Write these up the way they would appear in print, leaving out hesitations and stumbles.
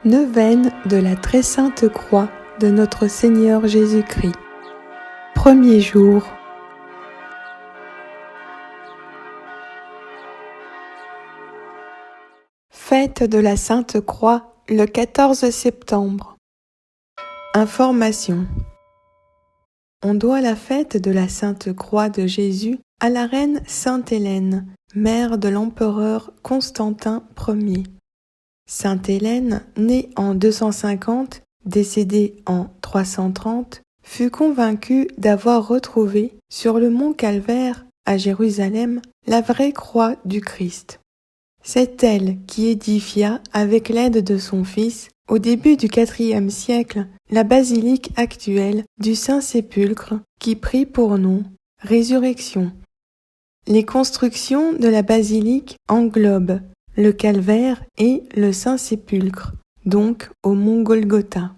Neuvaine de la Très Sainte Croix de notre Seigneur Jésus-Christ. Premier jour. Fête de la Sainte Croix le 14 septembre. Information. On doit la fête de la Sainte Croix de Jésus à la reine Sainte Hélène, mère de l'empereur Constantin Ier. Sainte Hélène, née en 250, décédée en 330, fut convaincue d'avoir retrouvé sur le mont Calvaire, à Jérusalem, la vraie croix du Christ. C'est elle qui édifia, avec l'aide de son fils, au début du IVe siècle, la basilique actuelle du Saint-Sépulcre, qui prit pour nom Résurrection. Les constructions de la basilique englobent le calvaire et le Saint-Sépulcre, donc au mont Golgotha.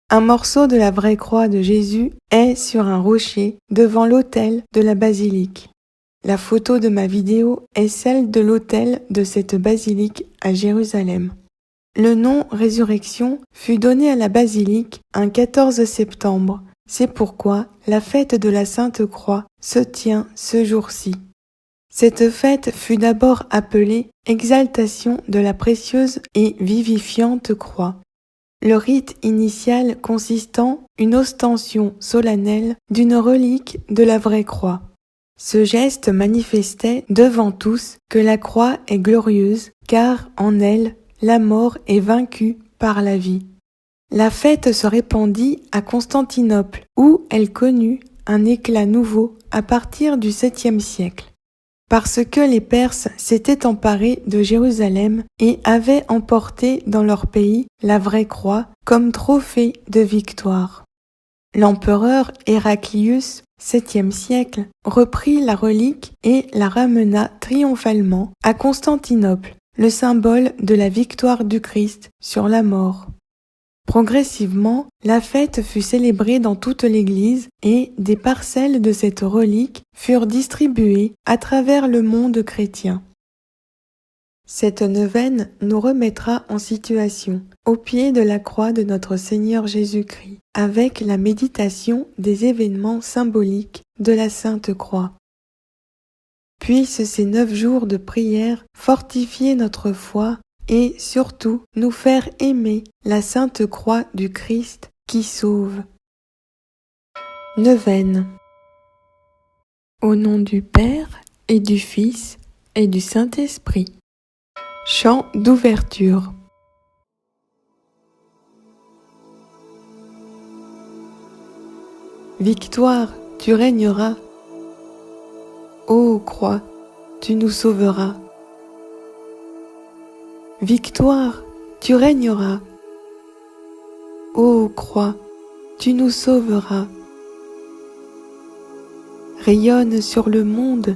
Un morceau de la vraie croix de Jésus est sur un rocher devant l'autel de la basilique. La photo de ma vidéo est celle de l'autel de cette basilique à Jérusalem. Le nom Résurrection fut donné à la basilique un 14 septembre. C'est pourquoi la fête de la Sainte Croix se tient ce jour-ci. Cette fête fut d'abord appelée Exaltation de la précieuse et vivifiante croix. Le rite initial consistant une ostension solennelle d'une relique de la vraie croix. Ce geste manifestait devant tous que la croix est glorieuse, car en elle, la mort est vaincue par la vie. La fête se répandit à Constantinople, où elle connut un éclat nouveau à partir du 7e siècle. Parce que les Perses s'étaient emparés de Jérusalem et avaient emporté dans leur pays la vraie croix comme trophée de victoire. L'empereur Héraclius, 7e siècle, reprit la relique et la ramena triomphalement à Constantinople, le symbole de la victoire du Christ sur la mort. Progressivement, la fête fut célébrée dans toute l'Église et des parcelles de cette relique furent distribuées à travers le monde chrétien. Cette neuvaine nous remettra en situation, au pied de la croix de notre Seigneur Jésus-Christ, avec la méditation des événements symboliques de la Sainte Croix. Puissent ces 9 jours de prière fortifier notre foi et surtout nous faire aimer la Sainte Croix du Christ qui sauve. Neuvaine. Au nom du Père et du Fils et du Saint-Esprit. Chant d'ouverture. Victoire, tu régneras. Ô croix, tu nous sauveras. Victoire, tu régneras. Ô croix, tu nous sauveras. Rayonne sur le monde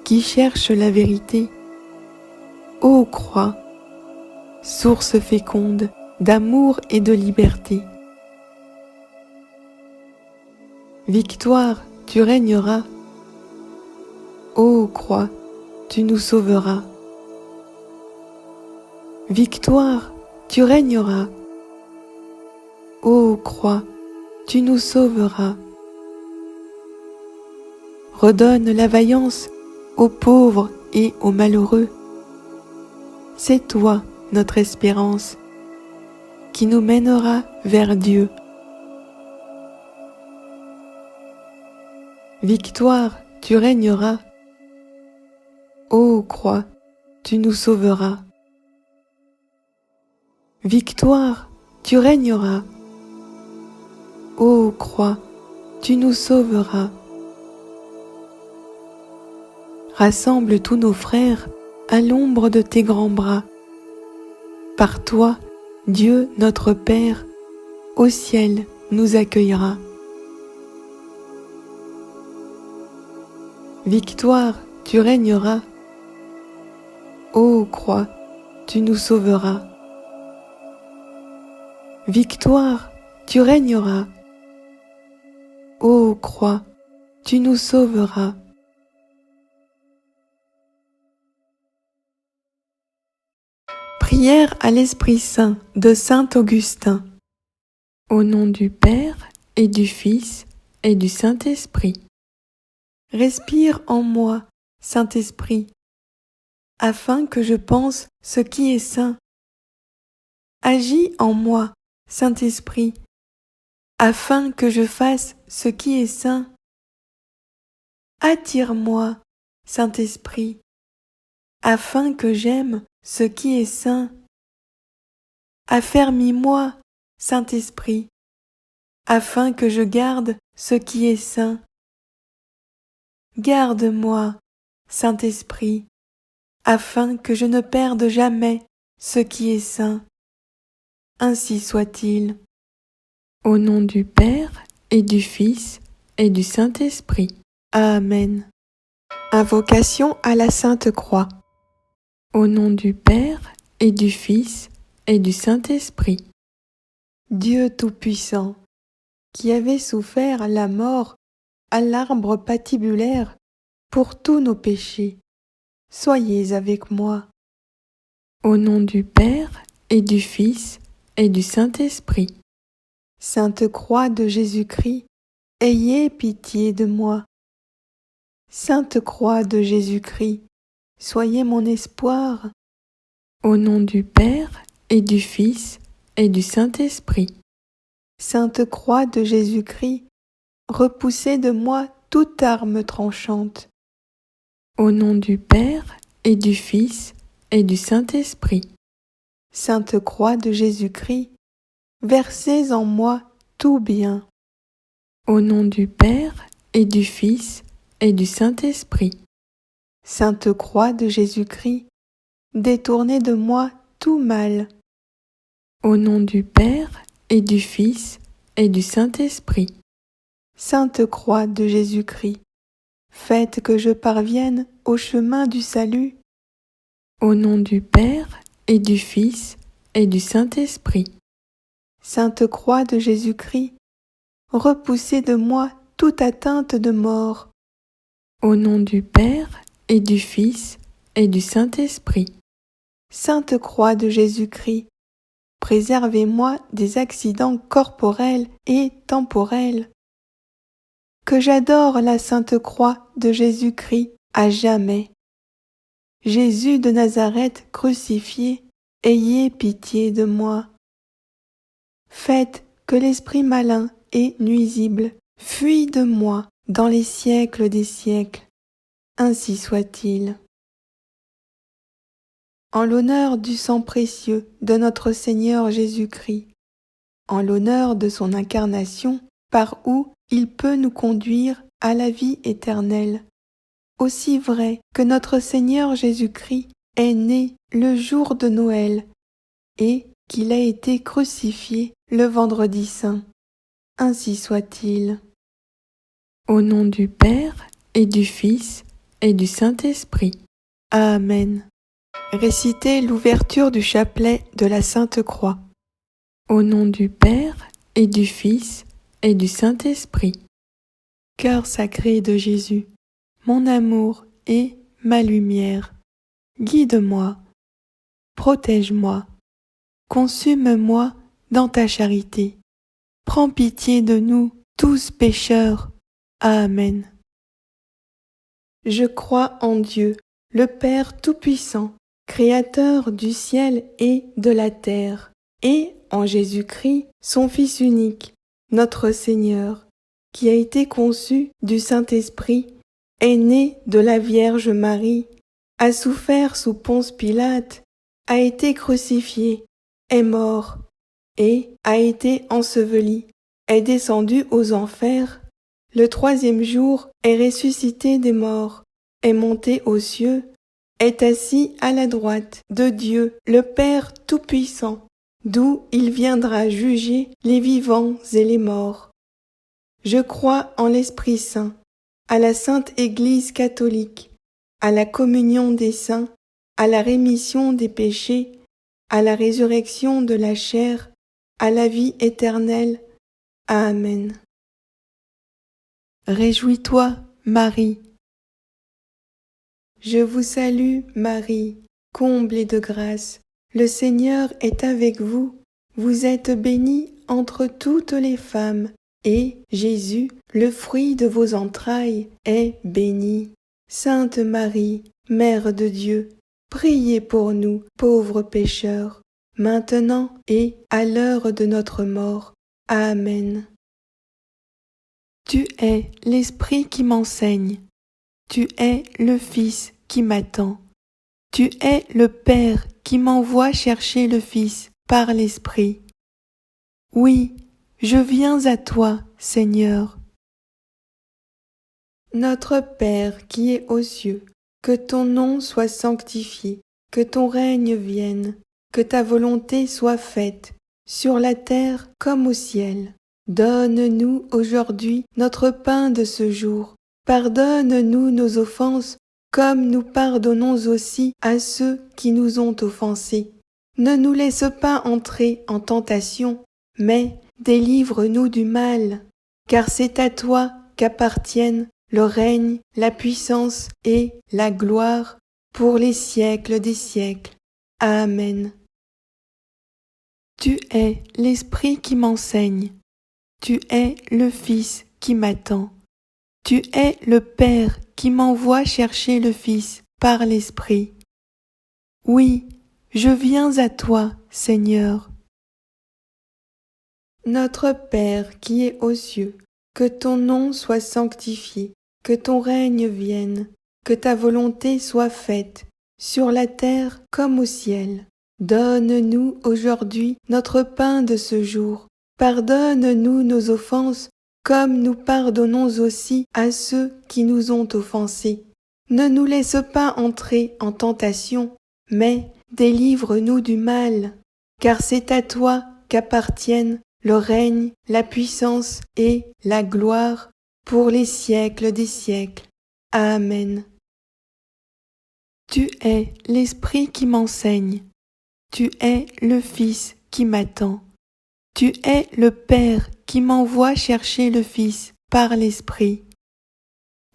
qui cherche la vérité. Ô croix, source féconde d'amour et de liberté. Victoire, tu régneras. Ô croix, tu nous sauveras. Victoire, tu régneras. Ô croix, tu nous sauveras. Redonne la vaillance aux pauvres et aux malheureux. C'est toi, notre espérance, qui nous mènera vers Dieu. Victoire, tu régneras. Ô croix, tu nous sauveras. Victoire, tu régneras. Ô croix, tu nous sauveras. Rassemble tous nos frères à l'ombre de tes grands bras. Par toi, Dieu notre Père, au ciel nous accueillera. Victoire, tu régneras. Ô croix, tu nous sauveras. Victoire, tu régneras. Ô croix, tu nous sauveras. Prière à l'Esprit Saint de Saint Augustin. Au nom du Père et du Fils et du Saint-Esprit. Respire en moi, Saint-Esprit, afin que je pense ce qui est saint. Agis en moi, Saint-Esprit, afin que je fasse ce qui est saint. Attire-moi, Saint-Esprit, afin que j'aime ce qui est saint. Affermis-moi, Saint-Esprit, afin que je garde ce qui est saint. Garde-moi, Saint-Esprit, afin que je ne perde jamais ce qui est saint. Ainsi soit-il. Au nom du Père et du Fils et du Saint-Esprit. Amen. Invocation à la Sainte Croix. Au nom du Père et du Fils et du Saint-Esprit. Dieu Tout-Puissant, qui avait souffert la mort à l'arbre patibulaire pour tous nos péchés, soyez avec moi. Au nom du Père et du Fils et du Saint-Esprit. Sainte Croix de Jésus-Christ, ayez pitié de moi. Sainte Croix de Jésus-Christ, soyez mon espoir. Au nom du Père et du Fils et du Saint-Esprit. Sainte Croix de Jésus-Christ, repoussez de moi toute arme tranchante. Au nom du Père et du Fils et du Saint-Esprit. Sainte Croix de Jésus-Christ, versez en moi tout bien. Au nom du Père et du Fils et du Saint-Esprit. Sainte Croix de Jésus-Christ, détournez de moi tout mal. Au nom du Père et du Fils et du Saint-Esprit. Sainte Croix de Jésus-Christ, faites que je parvienne au chemin du salut. Au nom du Père et du Fils et du Saint-Esprit. Sainte Croix de Jésus-Christ, repoussez de moi toute atteinte de mort. Au nom du Père et du Fils et du Saint-Esprit. Sainte Croix de Jésus-Christ, préservez-moi des accidents corporels et temporels. Que j'adore la Sainte Croix de Jésus-Christ à jamais. Jésus de Nazareth crucifié, ayez pitié de moi. Faites que l'esprit malin et nuisible fuit de moi dans les siècles des siècles. Ainsi soit-il. En l'honneur du sang précieux de notre Seigneur Jésus-Christ, en l'honneur de son incarnation, par où il peut nous conduire à la vie éternelle, aussi vrai que notre Seigneur Jésus-Christ est né le jour de Noël et qu'il a été crucifié le vendredi saint. Ainsi soit-il. Au nom du Père et du Fils et du Saint-Esprit. Amen. Récitez l'ouverture du chapelet de la Sainte Croix. Au nom du Père et du Fils et du Saint-Esprit. Cœur sacré de Jésus, mon amour et ma lumière, guide-moi, protège-moi, consume-moi dans ta charité. Prends pitié de nous, tous pécheurs. Amen. Je crois en Dieu, le Père Tout-Puissant, Créateur du ciel et de la terre, et en Jésus-Christ, son Fils unique, notre Seigneur, qui a été conçu du Saint-Esprit, est né de la Vierge Marie, a souffert sous Ponce Pilate, a été crucifié, est mort, et a été enseveli, est descendu aux enfers, le troisième jour est ressuscité des morts, est monté aux cieux, est assis à la droite de Dieu, le Père Tout-Puissant, d'où il viendra juger les vivants et les morts. Je crois en l'Esprit Saint, à la Sainte Église catholique, à la communion des saints, à la rémission des péchés, à la résurrection de la chair, à la vie éternelle. Amen. Réjouis-toi, Marie. Je vous salue, Marie, comblée de grâce. Le Seigneur est avec vous. Vous êtes bénie entre toutes les femmes, et Jésus, le fruit de vos entrailles, est béni. Sainte Marie, Mère de Dieu, priez pour nous, pauvres pécheurs, maintenant et à l'heure de notre mort. Amen. Tu es l'Esprit qui m'enseigne. Tu es le Fils qui m'attend. Tu es le Père qui m'envoie chercher le Fils par l'Esprit. Oui, je viens à toi, Seigneur. Notre Père qui es aux cieux, que ton nom soit sanctifié, que ton règne vienne, que ta volonté soit faite, sur la terre comme au ciel. Donne-nous aujourd'hui notre pain de ce jour. Pardonne-nous nos offenses, comme nous pardonnons aussi à ceux qui nous ont offensés. Ne nous laisse pas entrer en tentation, mais délivre-nous du mal, car c'est à toi qu'appartiennent le règne, la puissance et la gloire pour les siècles des siècles. Amen. Tu es l'Esprit qui m'enseigne. Tu es le Fils qui m'attend. Tu es le Père qui m'envoie chercher le Fils par l'Esprit. Oui, je viens à toi, Seigneur. Notre Père qui es aux cieux, que ton nom soit sanctifié, que ton règne vienne, que ta volonté soit faite, sur la terre comme au ciel. Donne-nous aujourd'hui notre pain de ce jour. Pardonne-nous nos offenses, comme nous pardonnons aussi à ceux qui nous ont offensés. Ne nous laisse pas entrer en tentation, mais délivre-nous du mal, car c'est à toi qu'appartiennent le règne, la puissance et la gloire pour les siècles des siècles. Amen. Tu es l'Esprit qui m'enseigne. Tu es le Fils qui m'attend. Tu es le Père qui m'envoie chercher le Fils par l'Esprit.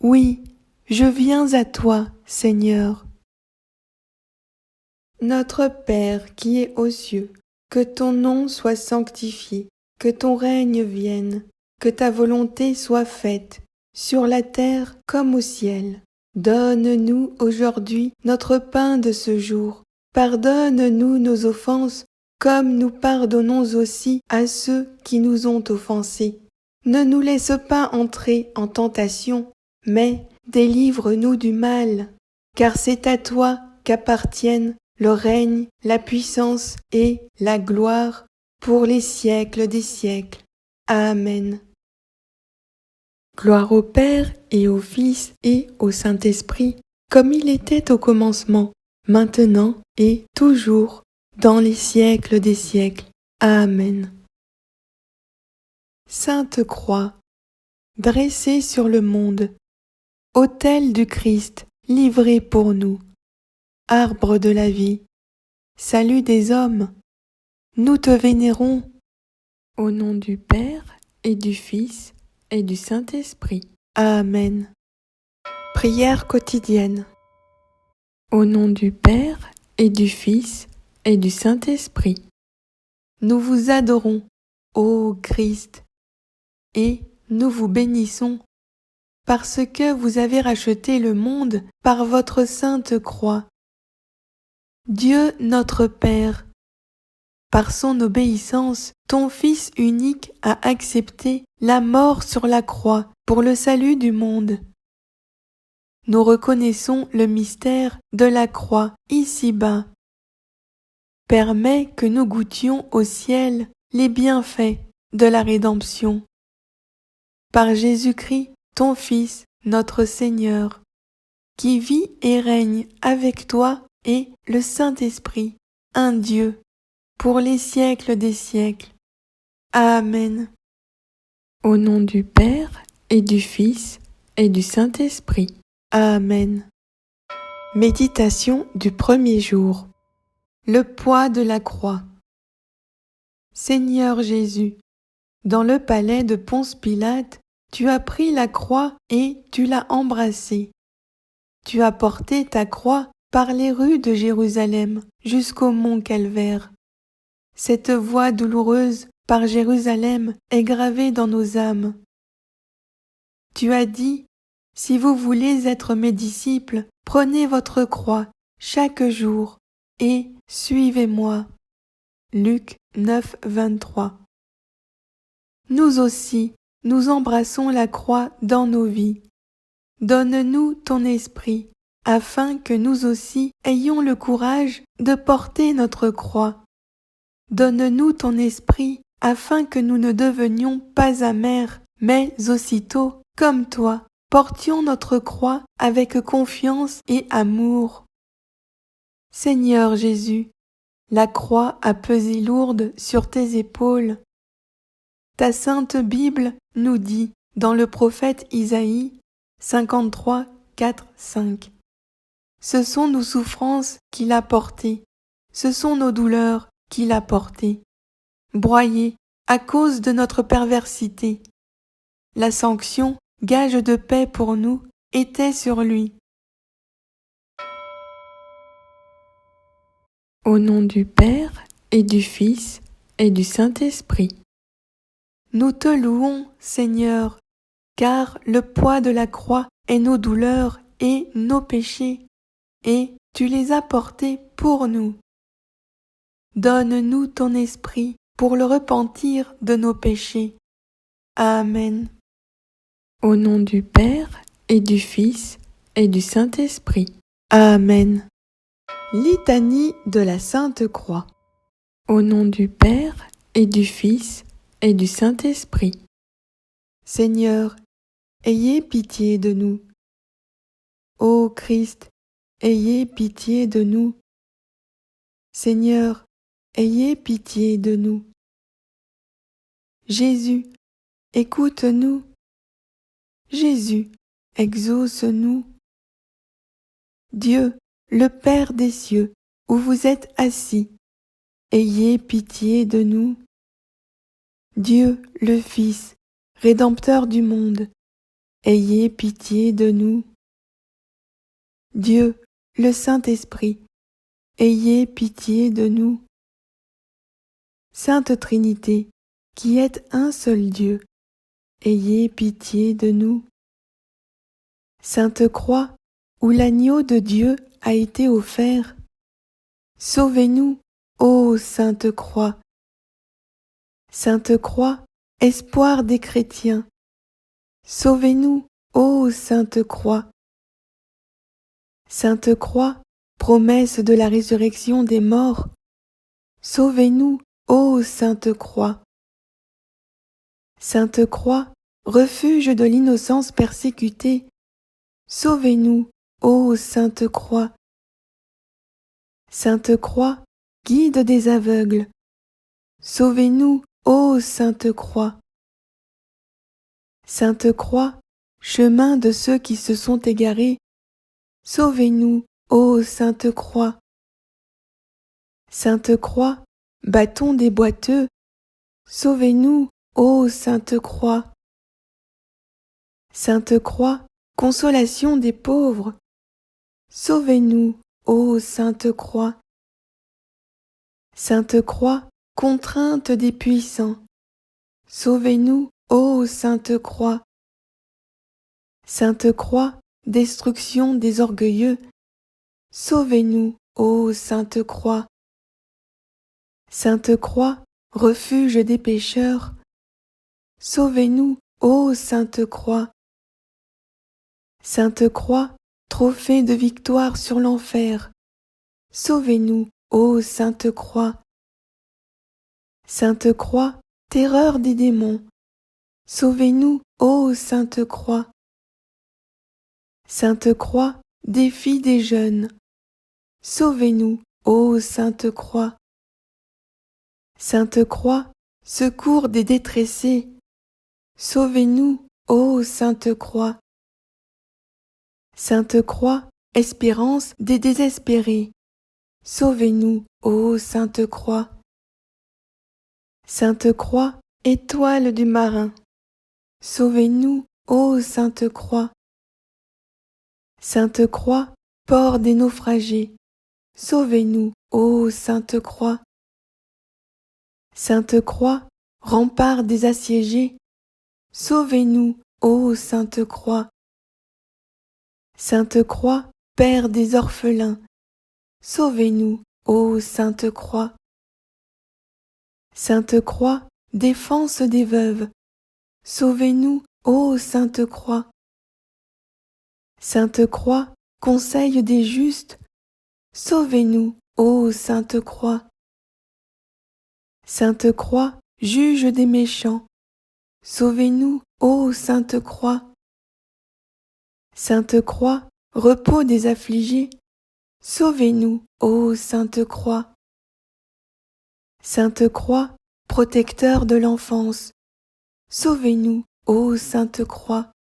Oui, je viens à toi, Seigneur. Notre Père qui es aux cieux, que ton nom soit sanctifié, que ton règne vienne, que ta volonté soit faite, sur la terre comme au ciel. Donne-nous aujourd'hui notre pain de ce jour. Pardonne-nous nos offenses, comme nous pardonnons aussi à ceux qui nous ont offensés. Ne nous laisse pas entrer en tentation, mais délivre-nous du mal, car c'est à toi qu'appartiennent le règne, la puissance et la gloire pour les siècles des siècles. Amen. Gloire au Père et au Fils et au Saint-Esprit, comme il était au commencement, maintenant et toujours, dans les siècles des siècles. Amen. Sainte Croix, dressée sur le monde, autel du Christ, livré pour nous, arbre de la vie, salut des hommes, nous te vénérons. Au nom du Père et du Fils et du Saint-Esprit. Amen. Prière quotidienne. Au nom du Père et du Fils et du Saint-Esprit. Nous vous adorons, ô Christ, et nous vous bénissons, parce que vous avez racheté le monde par votre sainte croix. Dieu notre Père, par son obéissance, ton Fils unique a accepté la mort sur la croix pour le salut du monde. Nous reconnaissons le mystère de la croix ici-bas. Permets que nous goûtions au ciel les bienfaits de la rédemption. Par Jésus-Christ, ton Fils, notre Seigneur, qui vit et règne avec toi et le Saint-Esprit, un Dieu, pour les siècles des siècles. Amen. Au nom du Père et du Fils et du Saint-Esprit. Amen. Méditation du premier jour. Le poids de la croix. Seigneur Jésus, dans le palais de Ponce Pilate, tu as pris la croix et tu l'as embrassée. Tu as porté ta croix par les rues de Jérusalem jusqu'au mont Calvaire. Cette voie douloureuse par Jérusalem est gravée dans nos âmes. Tu as dit, si vous voulez être mes disciples, prenez votre croix chaque jour et suivez-moi. Luc 9, 23. Nous aussi, nous embrassons la croix dans nos vies. Donne-nous ton esprit, afin que nous aussi ayons le courage de porter notre croix. Donne-nous ton esprit, afin que nous ne devenions pas amers, mais aussitôt, comme toi, portions notre croix avec confiance et amour. Seigneur Jésus, la croix a pesé lourde sur tes épaules. Ta sainte Bible nous dit, dans le prophète Isaïe 53, 4, 5. Ce sont nos souffrances qu'il a portées, ce sont nos douleurs qu'il a portées, broyées à cause de notre perversité. La sanction, gage de paix pour nous, était sur lui. Au nom du Père et du Fils et du Saint-Esprit. Nous te louons, Seigneur, car le poids de la croix est nos douleurs et nos péchés, et tu les as portés pour nous. Donne-nous ton esprit pour le repentir de nos péchés. Amen. Au nom du Père et du Fils et du Saint-Esprit. Amen. Litanie de la Sainte Croix. Au nom du Père et du Fils et du Saint-Esprit. Seigneur, ayez pitié de nous. Ô Christ, ayez pitié de nous. Seigneur, ayez pitié de nous. Jésus, écoute-nous. Jésus, exauce-nous. Dieu, le Père des cieux, où vous êtes assis, ayez pitié de nous. Dieu, le Fils, Rédempteur du monde, ayez pitié de nous. Dieu, le Saint-Esprit, ayez pitié de nous. Sainte Trinité, qui êtes un seul Dieu, ayez pitié de nous. Sainte Croix, où l'agneau de Dieu a été offert, sauvez-nous, ô Sainte Croix. Sainte Croix, espoir des chrétiens, sauvez-nous, ô Sainte Croix. Sainte Croix, promesse de la résurrection des morts, sauvez-nous, ô Sainte Croix. Sainte Croix, refuge de l'innocence persécutée, sauvez-nous, ô Sainte Croix. Sainte Croix, guide des aveugles, sauvez-nous, ô Sainte Croix. Sainte Croix, chemin de ceux qui se sont égarés, sauvez-nous, ô Sainte Croix. Sainte Croix, bâton des boiteux, sauvez-nous, ô Sainte Croix. Sainte Croix, consolation des pauvres, sauvez-nous, ô Sainte Croix. Sainte Croix, contrainte des puissants, sauvez-nous, ô Sainte Croix. Sainte Croix, destruction des orgueilleux, sauvez-nous, ô Sainte Croix. Sainte Croix, refuge des pécheurs, sauvez-nous, ô Sainte Croix. Sainte Croix, trophée de victoire sur l'enfer, sauvez-nous, ô Sainte Croix. Sainte Croix, terreur des démons, sauvez-nous, ô Sainte Croix. Sainte Croix, défi des jeunes, sauvez-nous, ô Sainte Croix. Sainte Croix, secours des détressés, sauvez-nous, ô Sainte Croix. Sainte Croix, espérance des désespérés, sauvez-nous, ô Sainte Croix. Sainte Croix, étoile du marin, sauvez-nous, ô Sainte Croix. Sainte Croix, port des naufragés, sauvez-nous, ô Sainte Croix. Sainte Croix, rempart des assiégés, sauvez-nous, ô Sainte Croix. Sainte Croix, Père des orphelins, sauvez-nous, ô Sainte Croix. Sainte Croix, défense des veuves, sauvez-nous, ô Sainte Croix. Sainte Croix, conseil des justes, sauvez-nous, ô Sainte Croix. Sainte Croix, juge des méchants, sauvez-nous, ô Sainte Croix. Sainte Croix, repos des affligés, sauvez-nous, ô Sainte Croix. Sainte Croix, protecteur de l'enfance, sauvez-nous, ô Sainte Croix.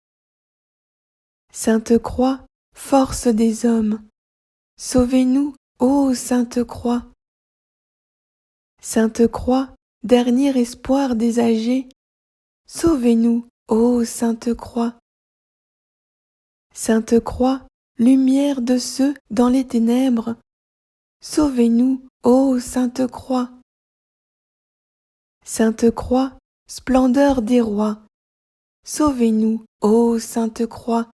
Sainte Croix, force des hommes, sauvez-nous, ô Sainte Croix. Sainte Croix, dernier espoir des âgés, sauvez-nous, ô Sainte Croix. Sainte Croix, lumière de ceux dans les ténèbres, sauvez-nous, ô Sainte Croix. Sainte Croix, splendeur des rois, sauvez-nous, ô Sainte Croix.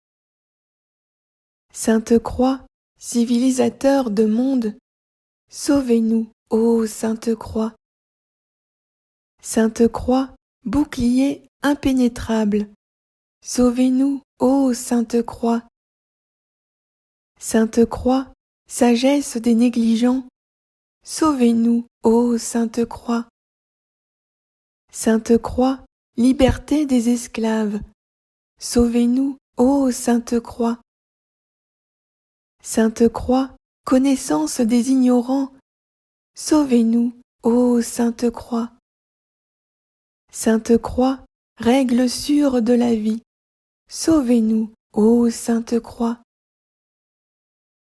Sainte Croix, civilisateur de monde, sauvez-nous, ô Sainte Croix. Sainte Croix, bouclier impénétrable, sauvez-nous, ô Sainte Croix. Sainte Croix, sagesse des négligents, sauvez-nous, ô Sainte Croix. Sainte Croix, liberté des esclaves, sauvez-nous, ô Sainte Croix. Sainte Croix, connaissance des ignorants, sauvez-nous, ô Sainte Croix. Sainte Croix, règle sûre de la vie, sauvez-nous, ô Sainte Croix.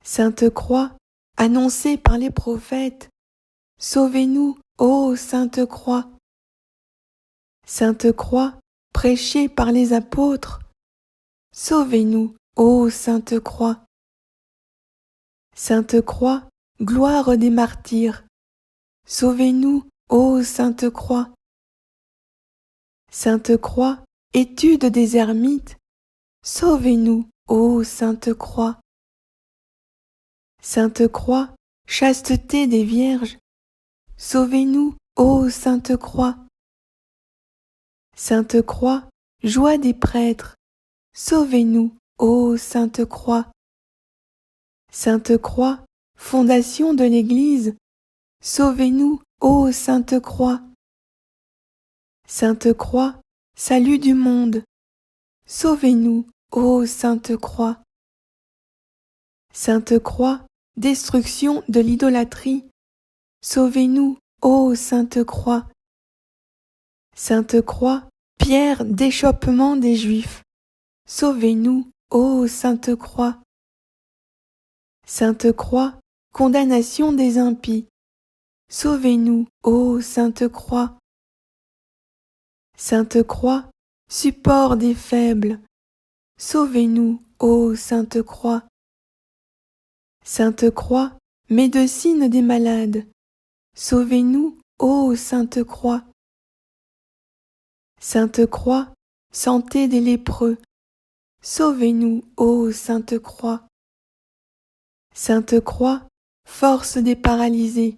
Sainte Croix, annoncée par les prophètes, sauvez-nous, ô Sainte Croix. Sainte Croix, prêchée par les apôtres, sauvez-nous, ô Sainte Croix. Sainte Croix, gloire des martyrs, sauvez-nous, ô Sainte Croix. Sainte Croix, étude des ermites, sauvez-nous, ô Sainte Croix. Sainte Croix, chasteté des vierges, sauvez-nous, ô Sainte Croix. Sainte Croix, joie des prêtres, sauvez-nous, ô Sainte Croix. Sainte Croix, fondation de l'Église, sauvez-nous, ô Sainte Croix. Sainte Croix, salut du monde, sauvez-nous, ô Sainte Croix. Sainte Croix, destruction de l'idolâtrie, sauvez-nous, ô Sainte Croix. Sainte Croix, pierre d'échoppement des Juifs, sauvez-nous, ô Sainte Croix. Sainte Croix, condamnation des impies, sauvez-nous, ô Sainte Croix. Sainte Croix, support des faibles, sauvez-nous, ô Sainte Croix. Sainte Croix, médecine des malades, sauvez-nous, ô Sainte Croix. Sainte Croix, santé des lépreux, sauvez-nous, ô Sainte Croix. Sainte Croix, force des paralysés,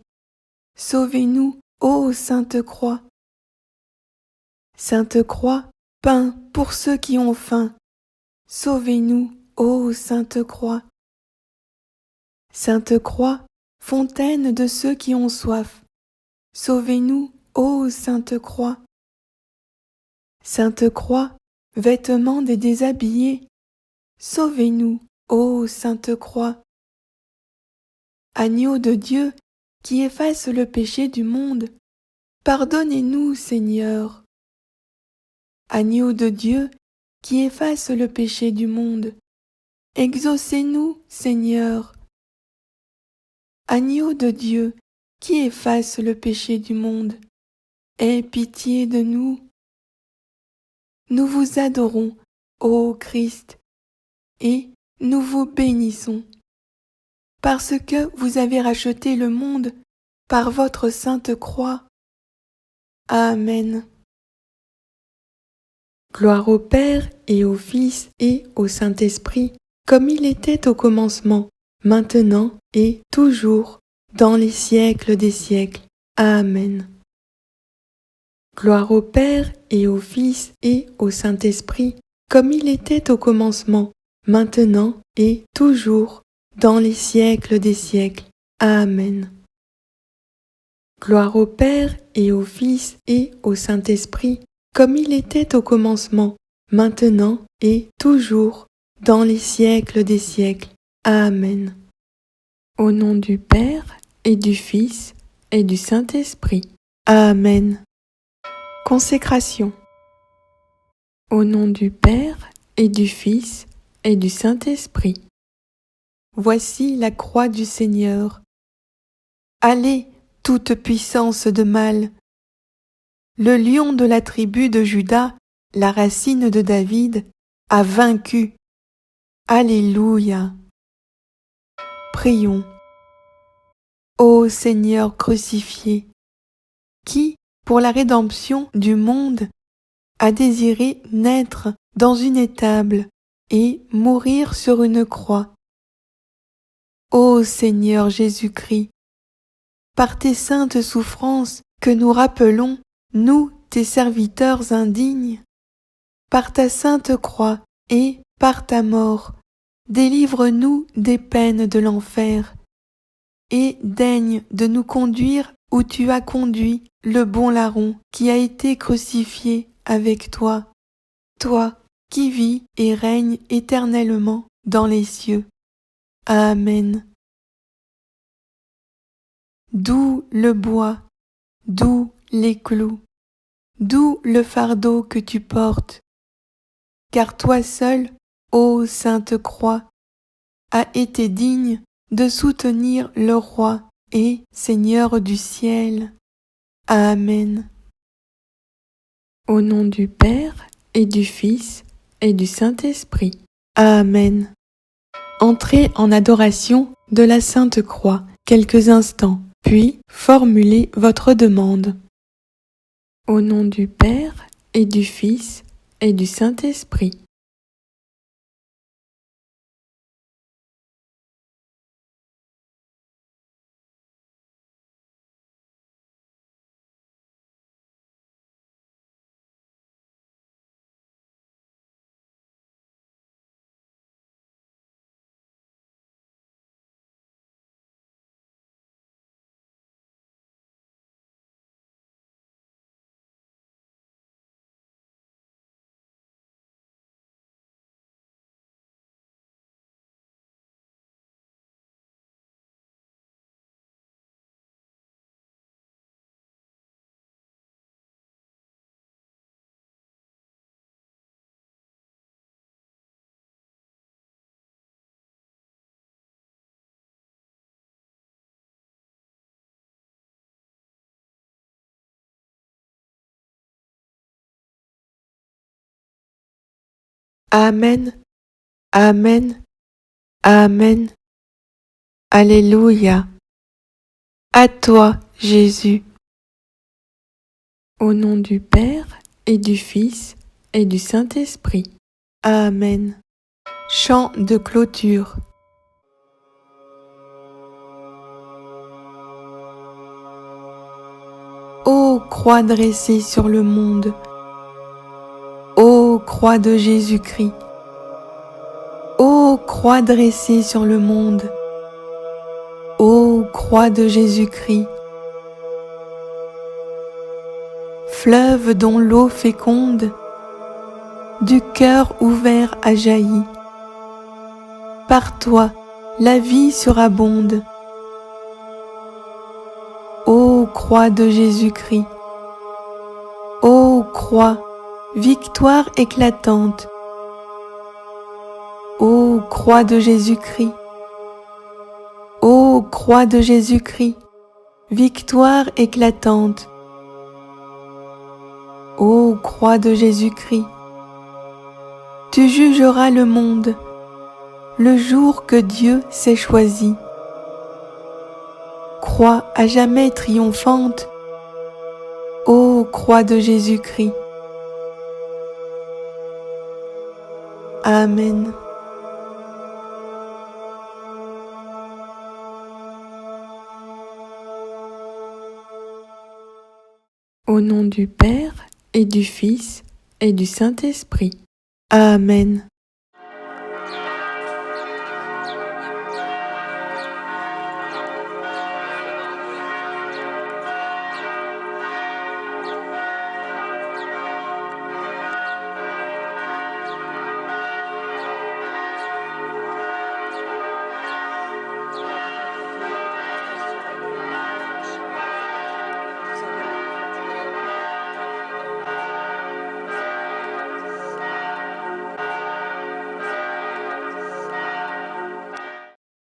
sauvez-nous, ô Sainte Croix. Sainte Croix, pain pour ceux qui ont faim, sauvez-nous, ô Sainte Croix. Sainte Croix, fontaine de ceux qui ont soif, sauvez-nous, ô Sainte Croix. Sainte Croix, vêtement des déshabillés, sauvez-nous, ô Sainte Croix. Agneau de Dieu, qui efface le péché du monde, pardonnez-nous, Seigneur. Agneau de Dieu, qui efface le péché du monde, exaucez-nous, Seigneur. Agneau de Dieu, qui efface le péché du monde, aie pitié de nous. Nous vous adorons, ô Christ, et nous vous bénissons. parce que vous avez racheté le monde par votre sainte croix. Amen. Gloire au Père et au Fils et au Saint-Esprit, comme il était au commencement, maintenant et toujours, dans les siècles des siècles. Amen. Gloire au Père et au Fils et au Saint-Esprit, comme il était au commencement, maintenant et toujours, dans les siècles des siècles. Amen. Gloire au Père et au Fils et au Saint-Esprit, comme il était au commencement, maintenant et toujours, dans les siècles des siècles. Amen. Au nom du Père et du Fils et du Saint-Esprit. Amen. Consécration. Au nom du Père et du Fils et du Saint-Esprit. Voici la croix du Seigneur. Allez, toute puissance de mal. Le lion de la tribu de Juda, la racine de David, a vaincu. Alléluia. Prions. Ô Seigneur crucifié, qui, pour la rédemption du monde, a désiré naître dans une étable et mourir sur une croix. Ô Seigneur Jésus-Christ, par tes saintes souffrances que nous rappelons, nous, tes serviteurs indignes, par ta sainte croix et par ta mort, délivre-nous des peines de l'enfer, et daigne de nous conduire où tu as conduit le bon larron qui a été crucifié avec toi, toi qui vis et règnes éternellement dans les cieux. Amen. D'où le bois, d'où les clous, d'où le fardeau que tu portes, car toi seul, ô Sainte Croix, as été digne de soutenir le Roi et Seigneur du ciel. Amen. Au nom du Père et du Fils et du Saint-Esprit. Amen. Entrez en adoration de la Sainte Croix quelques instants, puis formulez votre demande. Au nom du Père et du Fils et du Saint-Esprit. Amen. Amen. Amen. Alléluia. À toi, Jésus. Au nom du Père et du Fils et du Saint-Esprit. Amen. Chant de clôture. Ô croix dressée sur le monde, ô croix de Jésus-Christ, ô croix dressée sur le monde, ô croix de Jésus-Christ, fleuve dont l'eau féconde du cœur ouvert a jailli. Par toi, la vie surabonde. Ô croix de Jésus-Christ, ô croix, victoire éclatante. Ô croix de Jésus-Christ, ô croix de Jésus-Christ, victoire éclatante. Ô croix de Jésus-Christ, tu jugeras le monde le jour que Dieu s'est choisi croix à jamais triomphante, ô croix de Jésus-Christ. Amen. Au nom du Père et du Fils et du Saint-Esprit. Amen.